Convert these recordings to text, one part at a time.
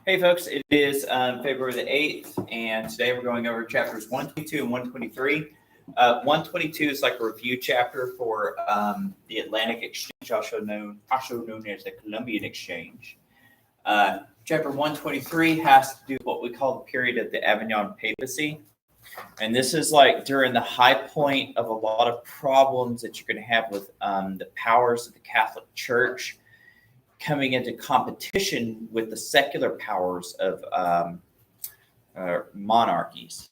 Hey, folks, it is February the 8th, and today we're going over chapters 122 and 123. 122 is like a review chapter for the Atlantic Exchange, also known as the Columbian Exchange. Chapter 123 has to do with what we call the period of the Avignon Papacy. And this is like during the high point of a lot of problems that you're going to have with the powers of the Catholic Church coming into competition with the secular powers of monarchies.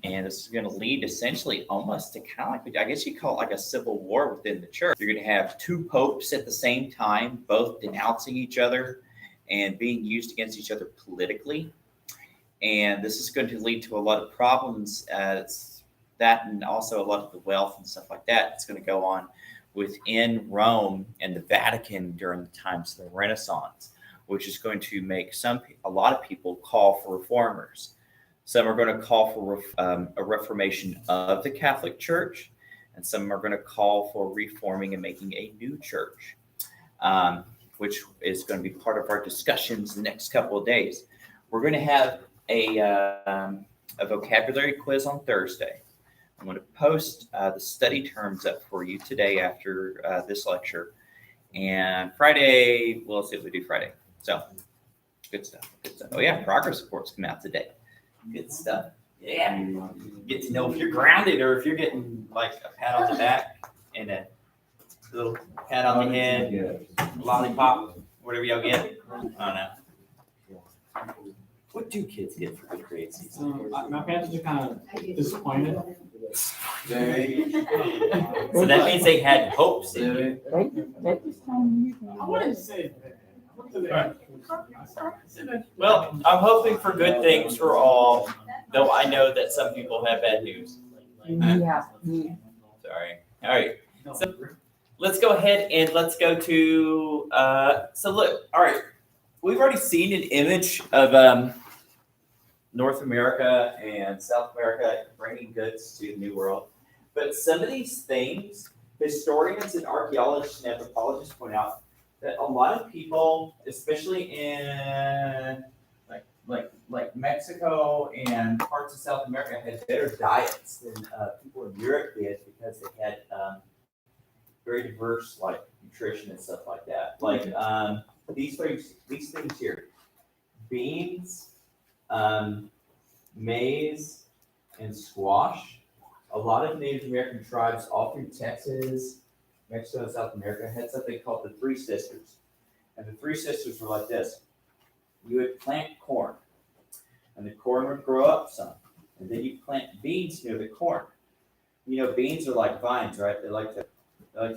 And this is going to lead essentially almost to kind of like, I guess you call it like a civil war within the church. You're going to have two popes at the same time, both denouncing each other and being used against each other politically. And this is going to lead to a lot of problems as that, and also a lot of the wealth and stuff like that. It's going to go on within Rome and the Vatican during the times of the Renaissance, which is going to make a lot of people call for reformers. Some are going to call for a reformation of the Catholic Church, and some are going to call for reforming and making a new church, which is going to be part of our discussions the next couple of days. We're going to have a vocabulary quiz on Thursday. I'm going to post the study terms up for you today after this lecture. And Friday, we'll see what we do Friday. So, good stuff. Good stuff. Oh, yeah, progress reports come out today. Good stuff. Yeah. Get to know if you're grounded or if you're getting like a pat on the back and a little pat on the head, lollipop, whatever y'all get. I don't know. What do kids get for good grades? My parents are kind of disappointed. So that means they had hopes in you. I wanted to say that. Well, I'm hoping for good things for all, though I know that some people have bad news. Yeah. Sorry. All right. So let's go ahead and let's go to, so look, all right. We've already seen an image of North America and South America bringing goods to the New World. But some of these things, historians and archaeologists and anthropologists point out that a lot of people, especially in like Mexico and parts of South America, had better diets than people in Europe did because they had very diverse like nutrition and stuff like that. Like these things here: beans, maize, and squash. A lot of Native American tribes all through Texas, Mexico, and South America had something called the Three Sisters. And the Three Sisters were like this. You would plant corn, and the corn would grow up some. And then you plant beans near the corn. You know, beans are like vines, right? They like to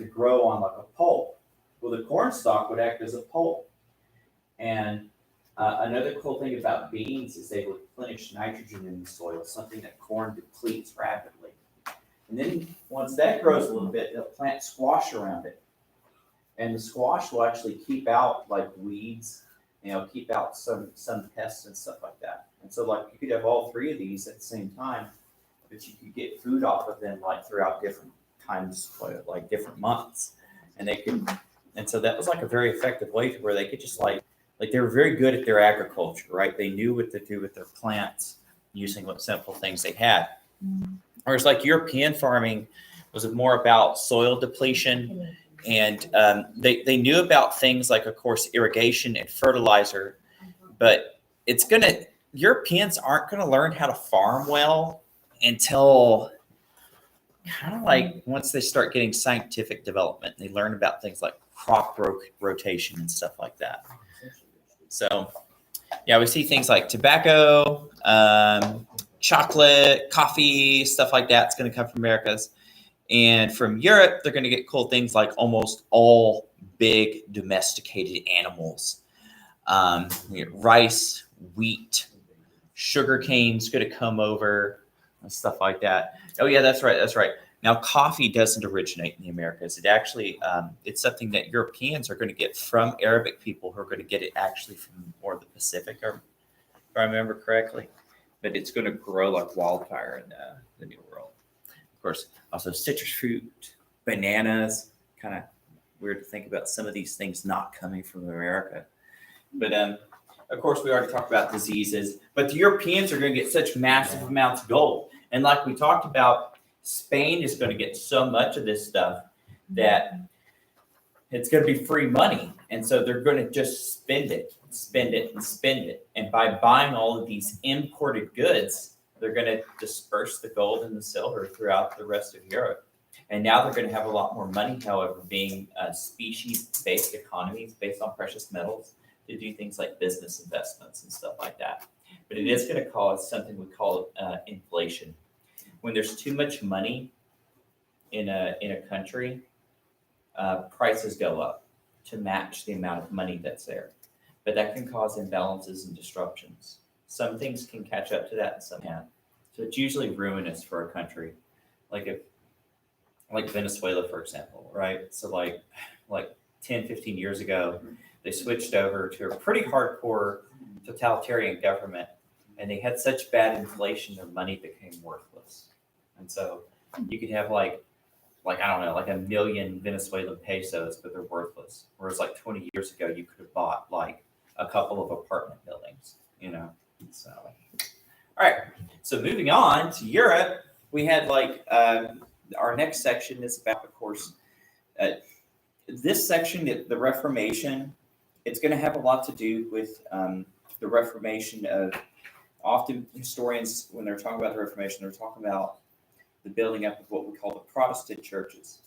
grow on like a pole. Well, the corn stalk would act as a pole. And another cool thing about beans is they replenish nitrogen in the soil, something that corn depletes rapidly. And then once that grows a little bit, they'll plant squash around it. And the squash will actually keep out like weeds, keep out some pests and stuff like that. And so like you could have all three of these at the same time, but you could get food off of them like throughout different times, like different months. And so that was like a very effective way to where they could just like they were very good at their agriculture, right? They knew what to do with their plants using what simple things they had. Whereas like European farming was more about soil depletion, and they knew about things like, of course, irrigation and fertilizer, but Europeans aren't going to learn how to farm well until kind of like once they start getting scientific development. They learn about things like crop rotation and stuff like that. So, yeah, we see things like tobacco, chocolate, coffee, stuff like that. It's going to come from Americas. And from Europe, they're going to get cool things like almost all big domesticated animals. Rice, wheat, sugar cane's going to come over and stuff like that. Oh, yeah, that's right. Now, coffee doesn't originate in the Americas. It actually, it's something that Europeans are going to get from Arabic people who are going to get it actually from more of the Pacific, if I remember correctly. But it's going to grow like wildfire in the New World. Of course, also citrus fruit, bananas. Kind of weird to think about some of these things not coming from America. But of course, we already talked about diseases, but the Europeans are going to get such massive amounts of gold. And like we talked about, Spain is going to get so much of this stuff that it's going to be free money. And so they're going to just spend it, spend it, and spend it. And by buying all of these imported goods, they're going to disperse the gold and the silver throughout the rest of Europe. And now they're going to have a lot more money, however, being species-based economies based on precious metals to do things like business investments and stuff like that. But it is going to cause something we call inflation. When there's too much money in a country, prices go up to match the amount of money that's there. But that can cause imbalances and disruptions. Some things can catch up to that and some can't. So it's usually ruinous for a country. Like Venezuela, for example, right? So like 10, 15 years ago, they switched over to a pretty hardcore totalitarian government, and they had such bad inflation, their money became worthless. And so you could have like I don't know, like 1 million Venezuelan pesos, but they're worthless. Whereas like 20 years ago, you could have bought like a couple of apartment buildings, you know? So, all right. So moving on to Europe, we had like, our next section is about, of course, this section, the Reformation, it's going to have a lot to do with the Reformation of, often historians, when they're talking about the Reformation, they're talking about the building up of what we call the Protestant churches.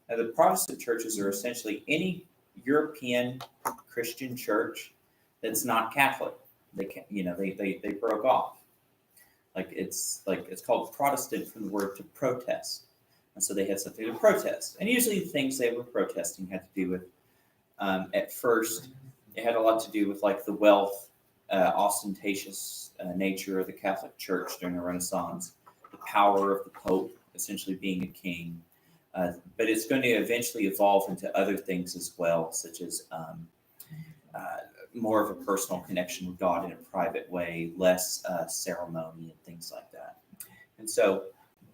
Now, the Protestant churches are essentially any European Christian church that's not Catholic. They broke off. It's called Protestant from the word to protest. And so they had something to protest. And usually the things they were protesting had to do with, at first, it had a lot to do with like the wealth, ostentatious nature of the Catholic Church during the Renaissance, the power of the Pope essentially being a king. But it's going to eventually evolve into other things as well, such as more of a personal connection with God in a private way, less ceremony and things like that. And so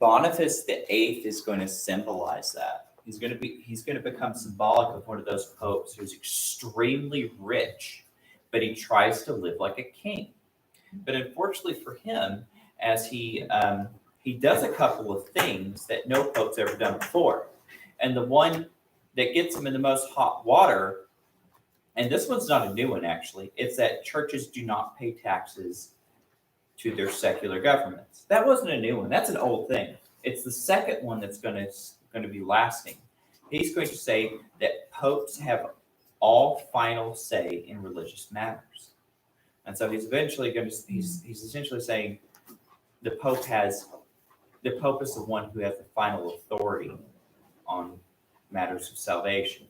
Boniface VIII is going to symbolize that. He's going to become symbolic of one of those popes who's extremely rich, but he tries to live like a king. But unfortunately for him, as he does a couple of things that no pope's ever done before. And the one that gets him in the most hot water, and this one's not a new one actually, it's that churches do not pay taxes to their secular governments. That wasn't a new one. That's an old thing. It's the second one that's going to be lasting. He's going to say that popes have all final say in religious matters. And so he's essentially saying the Pope is the one who has the final authority on matters of salvation.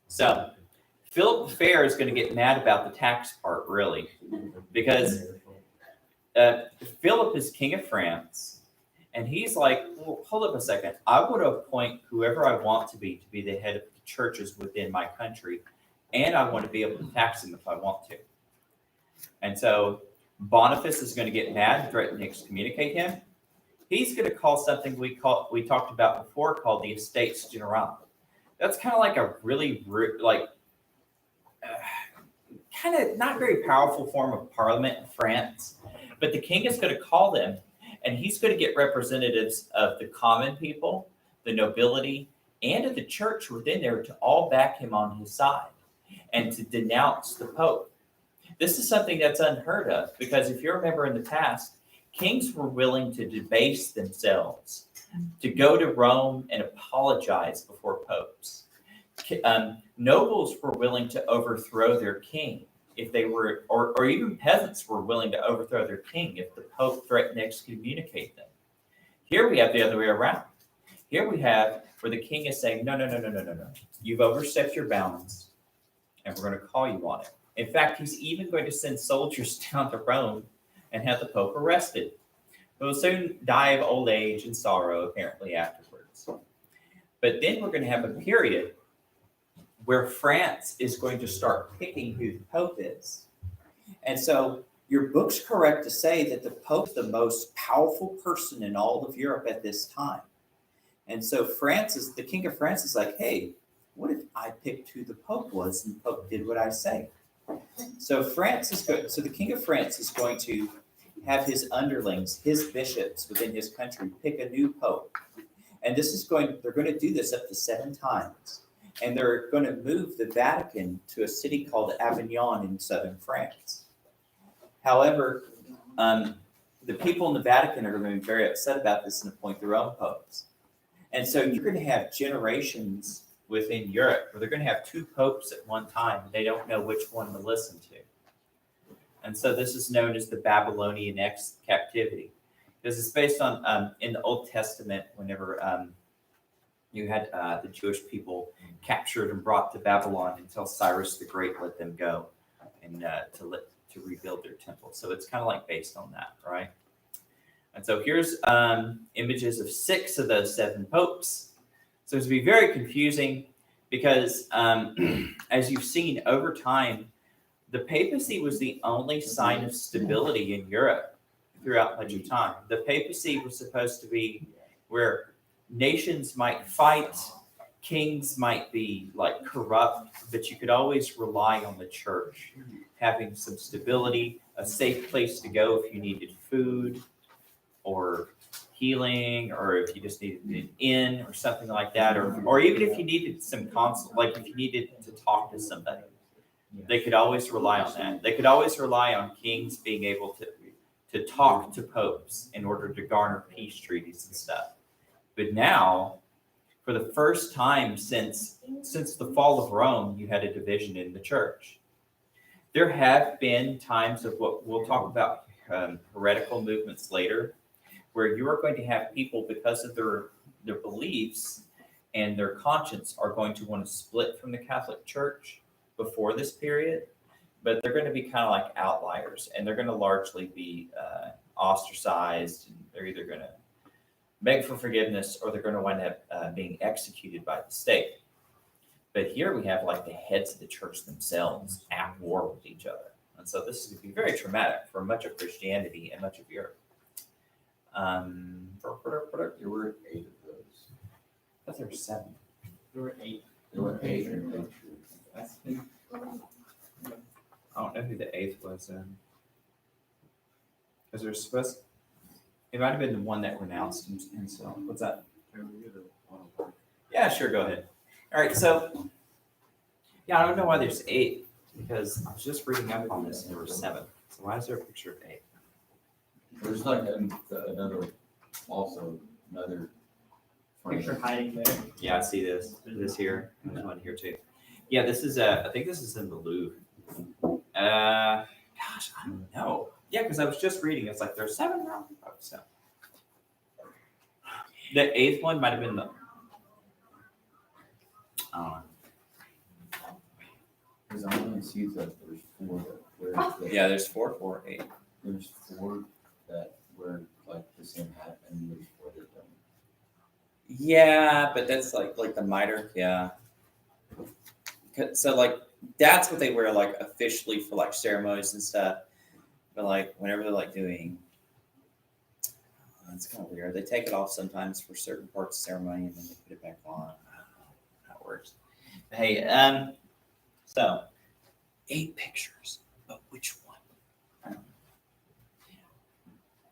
So Philip Fair is going to get mad about the tax part, really, because Philip is king of France, and he's like, well, hold up a second. I want to appoint whoever I want to be the head of the churches within my country, and I want to be able to tax them if I want to. And so Boniface is going to get mad and threaten to excommunicate him. He's going to call something we talked about before called the Estates Generales. That's kind of like a really kind of not very powerful form of parliament in France, but the king is going to call them, and he's going to get representatives of the common people, the nobility, and of the church within there to all back him on his side and to denounce the Pope. This is something that's unheard of because if you remember in the past, kings were willing to debase themselves, to go to Rome and apologize before popes. Nobles were willing to overthrow their king if they were, or even peasants were willing to overthrow their king if the Pope threatened to excommunicate them. Here we have the other way around. Here we have where the king is saying, no. You've overstepped your bounds, and we're going to call you on it. In fact, he's even going to send soldiers down to Rome and have the Pope arrested. He will soon die of old age and sorrow, apparently, afterwards. But then we're going to have a period where France is going to start picking who the Pope is. And so your book's correct to say that the Pope is the most powerful person in all of Europe at this time. And so the King of France is like, hey, what if I picked who the Pope was and the Pope did what I say? So so the King of France is going to have his underlings, his bishops within his country, pick a new pope. And they're going to do this up to 7 times. And they're going to move the Vatican to a city called Avignon in southern France. However, the people in the Vatican are going to be very upset about this and appoint their own popes. And so you're going to have generations within Europe where they're going to have 2 popes at one time, and they don't know which one to listen to. And so this is known as the Babylonian captivity, because it's based on in the Old Testament, whenever you had the Jewish people captured and brought to Babylon until Cyrus the Great let them go and to rebuild their temple. So it's kind of like based on that, right? And so here's images of 6 of those 7 popes. So it's be very confusing because as you've seen over time, the papacy was the only sign of stability in Europe throughout much of time. The papacy was supposed to be where nations might fight, kings might be like corrupt, but you could always rely on the church having some stability, a safe place to go if you needed food or healing, or if you just needed an inn or something like that, or even if you needed some consult, like if you needed to talk to somebody. They could always rely on that. They could always rely on kings being able to talk to popes in order to garner peace treaties and stuff. But now, for the first time since the fall of Rome, you had a division in the church. There have been times of what we'll talk about heretical movements later, where you are going to have people, because of their beliefs and their conscience, are going to want to split from the Catholic Church before this period, but they're going to be kind of like outliers, and they're going to largely be ostracized, and they're either going to beg for forgiveness or they're going to wind up being executed by the state. But here we have like the heads of the church themselves at war with each other. And so this is going to be very traumatic for much of Christianity and much of Europe. There were 8 of those. I thought there were 7. There were 8. There were 8 in pictures. I don't know who the 8th was. Because there's supposed. It might have been the one that renounced himself. What's that? Yeah, sure. Go ahead. All right. So, yeah, I don't know why there's 8, because I was just reading up on this and there were 7. So why is there a picture of 8? There's like another frame. Picture hiding there. Yeah, I see this. This here. There's one here too. Yeah, this is. I think this is in the Louvre. Gosh, I don't know. Yeah, because I was just reading. It's like there's 7 around. So the 8th one might have been the. I don't know. Because I only see that there's 4 that Yeah, there's 4, 4, 8. there's 4 that wear like the same hat, and there's 4 that don't. Yeah, but that's like the mitre. Yeah. So like that's what they wear like officially for like ceremonies and stuff. But like whenever they're like doing, it's kind of weird. They take it off sometimes for certain parts of ceremony and then they put it back on. I don't know how it works. Hey, so 8 pictures, but which one?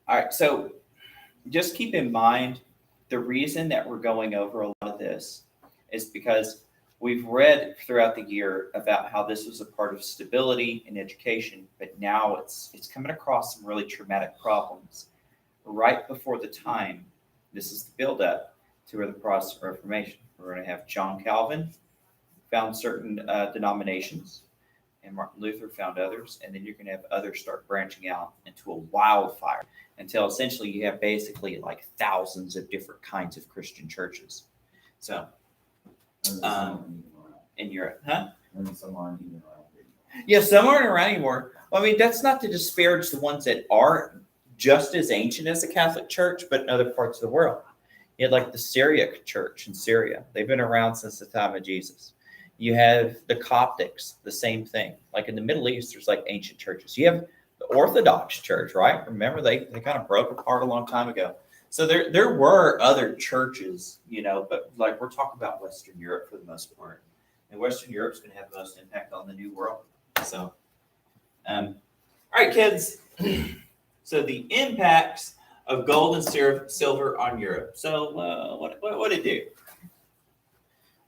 All right, so just keep in mind the reason that we're going over a lot of this is because we've read throughout the year about how this was a part of stability in education, but now it's coming across some really traumatic problems right before the time. This is the build-up to the Protestant Reformation. We're going to have John Calvin found certain denominations, and Martin Luther found others, and then you're going to have others start branching out into a wildfire until essentially you have basically like thousands of different kinds of Christian churches. So in Europe, huh? And some aren't even around. Yeah, some aren't around anymore. Well, I mean, that's not to disparage the ones that are just as ancient as the Catholic Church, but in other parts of the world. You had like the Syriac Church in Syria. They've been around since the time of Jesus. You have the Coptics, the same thing. Like in the Middle East, there's like ancient churches. You have the Orthodox Church, right? Remember, they kind of broke apart a long time ago. So there were other churches, but like we're talking about Western Europe for the most part. And Western Europe's going to have the most impact on the New World. So All right, kids. So the impacts of gold and silver on Europe. So what did it do?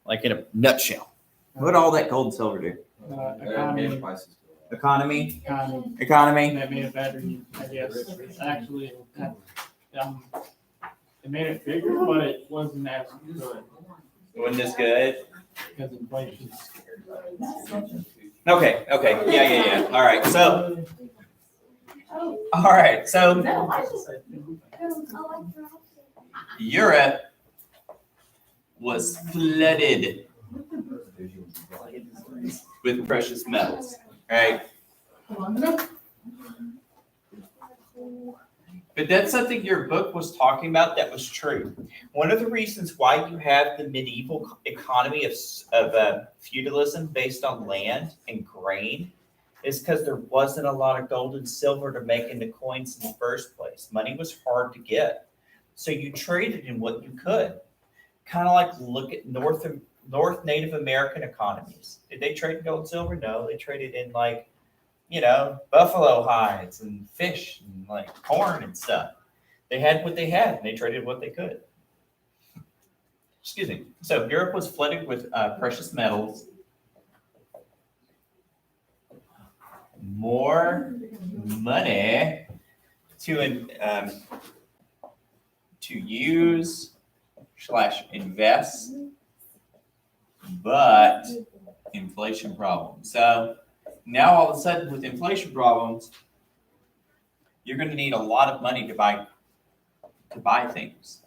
Like in a nutshell, what did all that gold and silver do? Economy, Prices go up. Economy, economy, economy. that made it better, I guess. Actually, it made it bigger, but it wasn't as good Wasn't this good? because inflation. Okay. Yeah. All right. So Europe was flooded with precious metals, right? But that's something your book was talking about that was true. One of the reasons why you have the medieval economy of feudalism based on land and grain is because there wasn't a lot of gold and silver to make into coins in the first place. Money was hard to get. So you traded in what you could. Kind of like look at North Native American economies. Did they trade in gold and silver? No, they traded in buffalo hides and fish and like corn and stuff. They had what they had and they traded what they could. Excuse me. So Europe was flooded with precious metals. More money to use / invest, but inflation problems. So now all of a sudden with inflation problems, you're going to need a lot of money to buy things.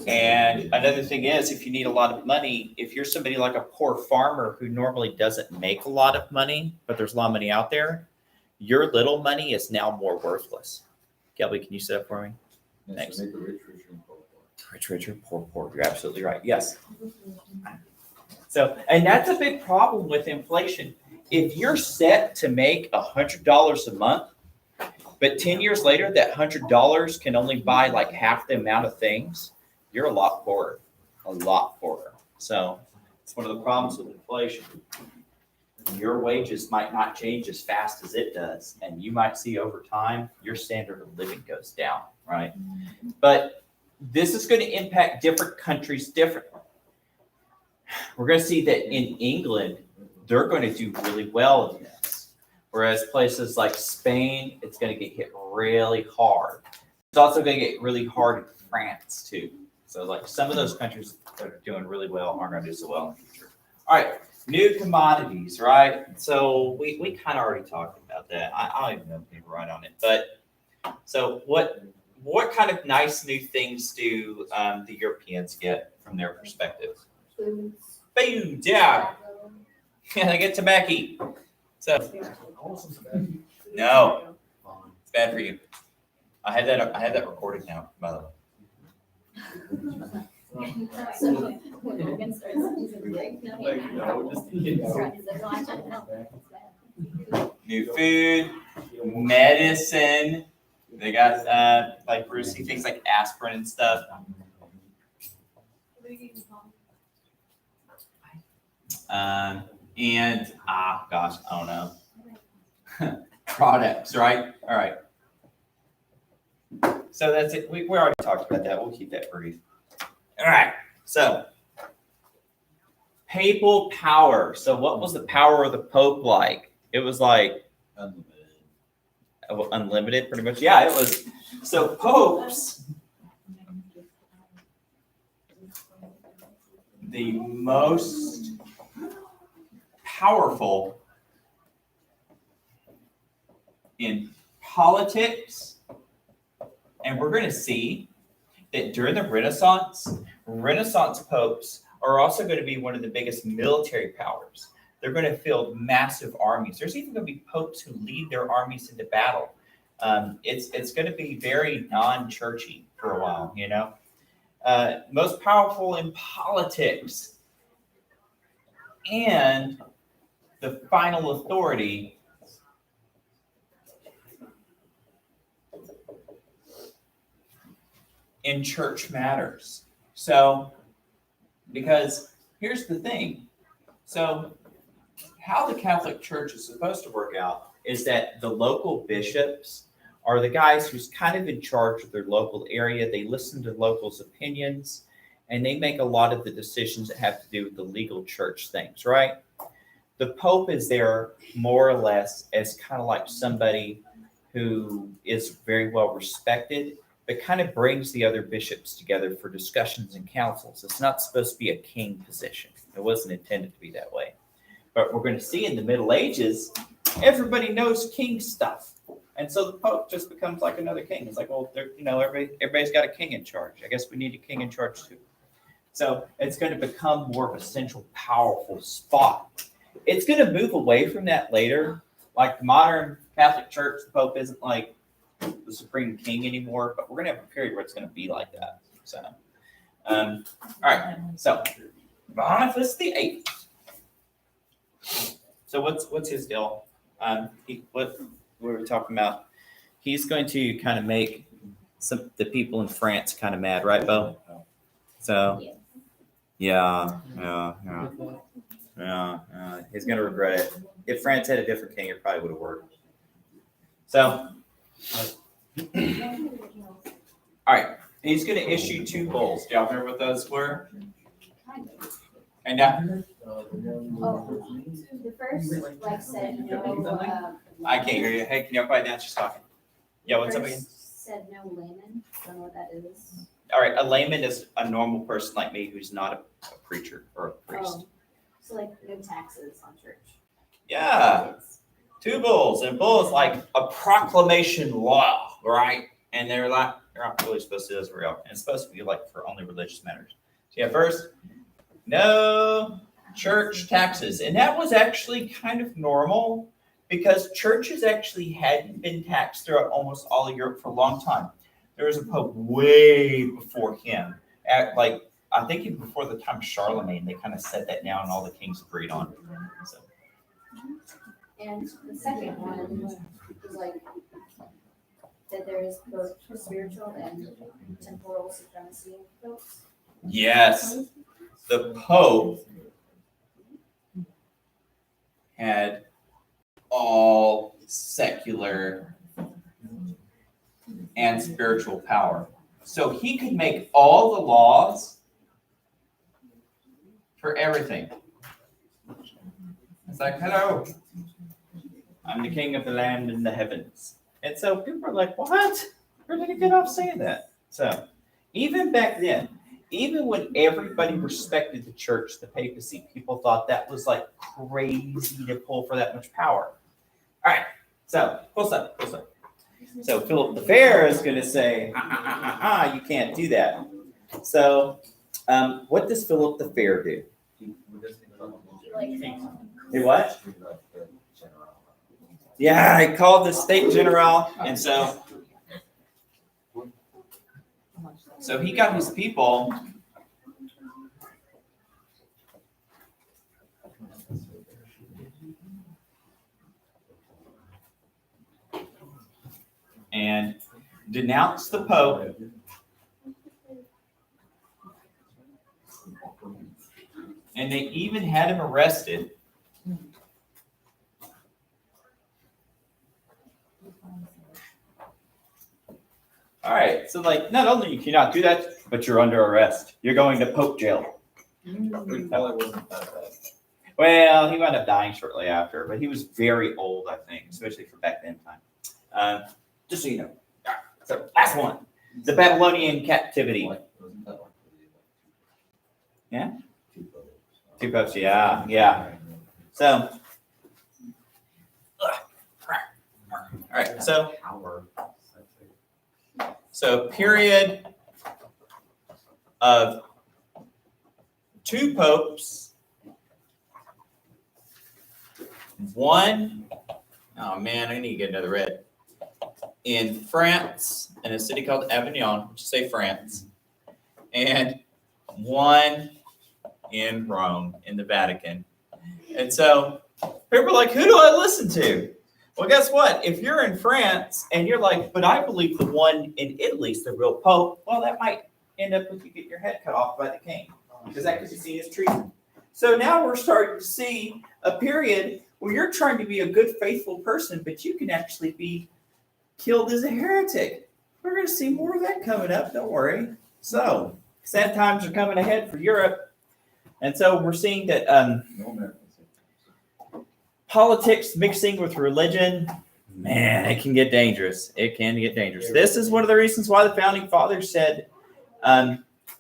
And another thing is, if you need a lot of money, if you're somebody like a poor farmer who normally doesn't make a lot of money, but there's a lot of money out there, your little money is now more worthless. Kelby, can you sit up for me? Yeah, Thanks. so make the rich richer and poor poor. Rich, richer, poor, poor. You're absolutely right. Yes. So, and that's a big problem with inflation. If you're set to make $100 a month, but 10 years later, that $100 can only buy like half the amount of things, you're a lot poorer. So it's one of the problems with inflation. Your wages might not change as fast as it does. And you might see over time, your standard of living goes down, right? But this is going to impact different countries differently. We're going to see that in England, they're going to do really well in this. Whereas places like Spain, it's going to get hit really hard. It's also going to get really hard in France too. So like some of those countries that are doing really well aren't going to do so well in the future. All right, new commodities, right? So we kind of already talked about that. I don't even know if we were right on it. But so what kind of nice new things do the Europeans get from their perspective? Food, yeah. Yeah, they get tobacco. So no, it's bad for you. I had that recorded now, by the way. New food, medicine. They got like Brucey things like aspirin and stuff. And gosh, I don't know. Products, right? All right. So that's it. We already talked about that. We'll keep that brief. All right. So papal power. So what was the power of the Pope like? It was like unlimited, pretty much. Yeah, it was. So popes, the most powerful in politics, and we're going to see that during the Renaissance popes are also going to be one of the biggest military powers. They're going to field massive armies. There's even going to be popes who lead their armies into battle. It's going to be very non-churchy for a while, you know. Most powerful in politics, and the final authority in church matters. So, because here's the thing, So how the Catholic Church is supposed to work out is that the local bishops are the guys who's kind of in charge of their local area. They listen to locals' opinions, and they make a lot of the decisions that have to do with the legal church things, right? The Pope is there more or less as kind of like somebody who is very well respected, but kind of brings the other bishops together for discussions and councils. It's not supposed to be a king position. It wasn't intended to be that way. But we're going to see in the Middle Ages, everybody knows king stuff. And so the Pope just becomes like another king. It's like, well, everybody's got a king in charge. I guess we need a king in charge too. So it's going to become more of a central, powerful spot. It's going to move away from that later. Like the modern Catholic Church, the Pope isn't like the supreme king anymore, but we're going to have a period where it's going to be like that. So, all right. So Boniface VIII. So what's his deal? What were we talking about? He's going to kind of make the people in France kind of mad, right, Bo? So, yeah. He's going to regret it. If France had a different king, it probably would have worked. So, all right. He's going to issue 2 bulls. Do y'all remember what those were? And now, The first, like, said no, I can't hear you. Hey, can y'all quiet down? She's talking. Yeah, what's up again? Said no layman, don't know what that is. All right, a layman is a normal person like me who's not a preacher or a priest. Oh, so like no taxes on church. Yeah, 2 bulls, and bull is like a proclamation law, right? And they're not really supposed to do this for real. And it's supposed to be like for only religious matters. So yeah, first, no church taxes. And that was actually kind of normal because churches actually hadn't been taxed throughout almost all of Europe for a long time. There was a pope way before him. I think even before the time of Charlemagne, they kind of set that down and all the kings agreed on. So. And the second one was like that there is both spiritual and temporal supremacy in popes. Yes, the Pope had all secular and spiritual power. So he could make all the laws for everything. It's like, hello, I'm the king of the land and the heavens. And so people are like, what? Where did he get off saying that? So even back then, even when everybody respected the church, the papacy, people thought that was like crazy to pull for that much power. All right, so close up. So Philip the Fair is going to say, you can't do that. So what does Philip the Fair do? Do what? Yeah, he called the state general, and so he got his people. And denounced the Pope. And they even had him arrested. All right, so like not only you cannot do that, but you're under arrest. You're going to Pope jail. Probably wasn't that bad. Well, he wound up dying shortly after, but he was very old, I think, especially for back then time. Just so you know. All right, so last one, the Babylonian captivity. Wasn't that like Yeah? 2 popes? 2 popes, yeah. So, all right, so period of 2 popes, 1, oh man, I need to get another red, in France, in a city called Avignon, just say France, and 1 in Rome, in the Vatican. And so people are like, who do I listen to? Well, guess what? If you're in France and you're like, but I believe the one in Italy is the real Pope, well, that might end up with you getting your head cut off by the king, because that could be seen as treason. So now we're starting to see a period where you're trying to be a good, faithful person, but you can actually be killed as a heretic. We're going to see more of that coming up. Don't worry. So sad times are coming ahead for Europe. And so we're seeing that No American citizens. politics mixing with religion, man, it can get dangerous. It can get dangerous. This is one of the reasons why the founding fathers said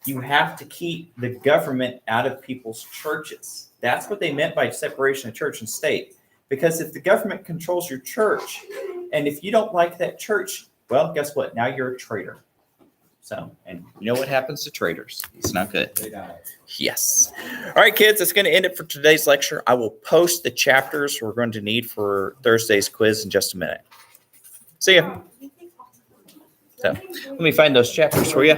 you have to keep the government out of people's churches. That's what they meant by separation of church and state. Because if the government controls your church, and if you don't like that church, well, guess what? Now you're a traitor. So, and you know what happens to traitors? It's not good. They die. Yes. All right, kids, that's going to end it for today's lecture. I will post the chapters we're going to need for Thursday's quiz in just a minute. See ya. So let me find those chapters for you.